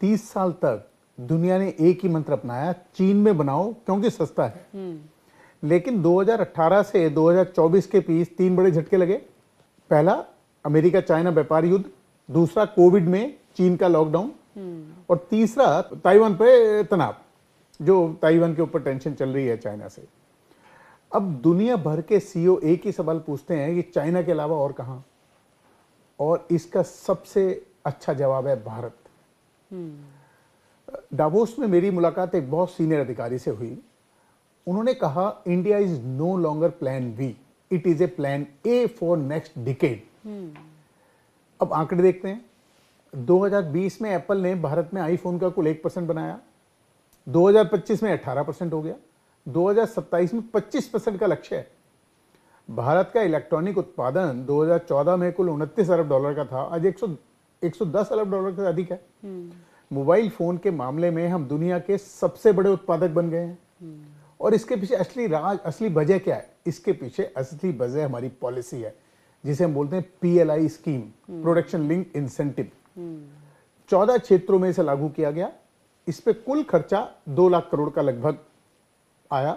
30 साल तक दुनिया ने एक ही मंत्र अपनाया, चीन में बनाओ क्योंकि सस्ता है। लेकिन 2018 से 2024 के बीच 3 बड़े झटके लगे। पहला, अमेरिका चाइना व्यापार युद्ध, दूसरा कोविड में चीन का लॉकडाउन, और तीसरा ताइवान पे तनाव, जो ताइवान के ऊपर टेंशन चल रही है चाइना से। अब दुनिया भर के सीईओ एक ही सवाल पूछते हैं कि चाइना के अलावा और कहां, और इसका सबसे अच्छा जवाब है भारत। डावोस में मेरी मुलाकात एक बहुत सीनियर अधिकारी से हुई। उन्होंने कहा, India is no longer plan B, it is a plan A for next decade. अब आंकड़े देखते हैं। 2020 में एप्पल ने भारत में आईफोन का कुल 1% बनाया, 2025 में 18% हो गया, 2027 में 25% का लक्ष्य है। भारत का इलेक्ट्रॉनिक उत्पादन 2014 में कुल $29 अरब का था, आज 110 अरब डॉलर से अधिक है। मोबाइल फोन के मामले में हम दुनिया के सबसे बड़े उत्पादक बन गए हैं। और इसके पीछे असली वजह क्या है? इसके पीछे असली वजह हमारी पॉलिसी है, जिसे हम बोलते हैं PLI scheme, production link incentive. 14 क्षेत्रों में इसे लागू किया गया। इस पे कुल खर्चा 2 लाख करोड़ का लगभग आया।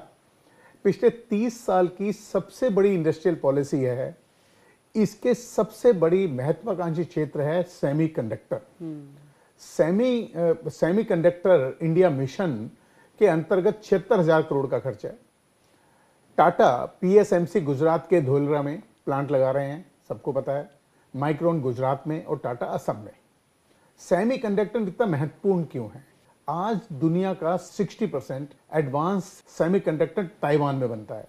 पिछले 30 साल की सबसे बड़ी इंडस्ट्रियल पॉलिसी है। इसके सबसे बड़ी महत्वाकांक्षी क्षेत्र है सेमीकंडक्टर। सेमीकंडक्टर इंडिया मिशन के अंतर्गत 76,000 करोड़ का खर्चा है। टाटा PSMC गुजरात के धोलरा में प्लांट लगा रहे हैं, सबको पता है, माइक्रोन गुजरात में और टाटा असम में। सेमीकंडक्टर इतना महत्वपूर्ण क्यों है? आज दुनिया का 60% एडवांस सेमीकंडक्टर ताइवान में बनता है।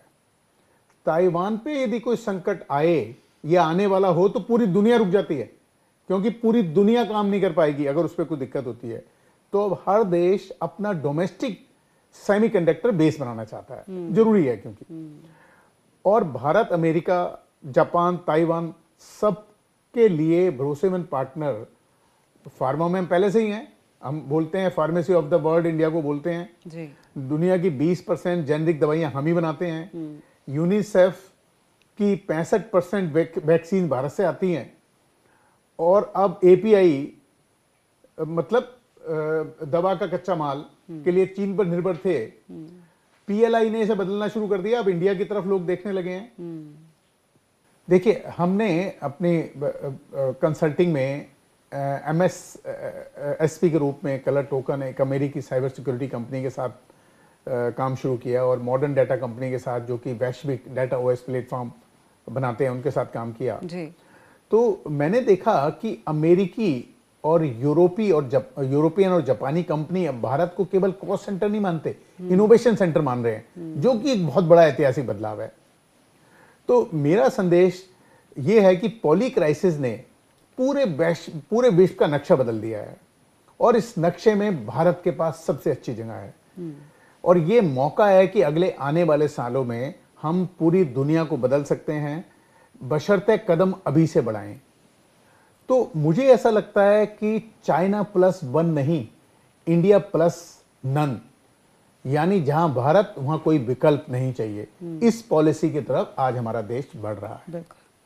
ताइवान पे यदि कोई संकट आए या आने वाला हो तो पूरी दुनिया रुक जाती है, क्योंकि पूरी दुनिया काम नहीं कर पाएगी अगर उस पर कोई दिक्कत होती है। तो अब हर देश अपना डोमेस्टिक सेमीकंडक्टर बेस बनाना चाहता है, जरूरी है क्योंकि। और भारत, अमेरिका, जापान, ताइवान सबके लिए भरोसेमंद पार्टनर फार्मा में पहले से ही हैं। हम बोलते हैं pharmacy of the world India को बोलते हैं जी। दुनिया की 20% जेनरिक दवाइयां हम ही बनाते हैं। यूनिसेफ की 65% वैक्सीन भारत से आती हैं। और अब API मतलब दवा का कच्चा माल के लिए चीन पर निर्भर थे। PLI ने इसे बदलना शुरू कर दिया, अब इंडिया की तरफ लोग देखने लगे हैं। देखिए, हमने अपनी कंसल्टिंग में MSSP के रूप में कलर टोकन, एक अमेरिकी साइबर सिक्योरिटी कंपनी के साथ काम शुरू किया, और मॉडर्न डाटा कंपनी के साथ, जो कि वैश्विक डाटा OS प्लेटफॉर्म बनाते हैं, उनके साथ काम किया जी। तो मैंने देखा कि अमेरिकी और यूरोपियन और जापानी कंपनी अब भारत को केवल कॉस्ट सेंटर नहीं मानते, इनोवेशन सेंटर मान रहे हैं, जो कि एक बहुत बड़ा ऐतिहासिक बदलाव है। तो मेरा संदेश ये है कि पॉली क्राइसिस ने पूरे विश्व का नक्शा बदल दिया है, और इस नक्शे में भारत के पास सबसे अच्छी जगह है। और ये मौका है कि अगले आने वाले सालों में हम पूरी दुनिया को बदल सकते हैं, बशर्ते कदम अभी से बढ़ाएं। तो मुझे ऐसा लगता है कि चाइना +1 नहीं, इंडिया +none, यानी जहां भारत वहां कोई विकल्प नहीं चाहिए। इस पॉलिसी की तरफ आज हमारा देश बढ़ रहा है।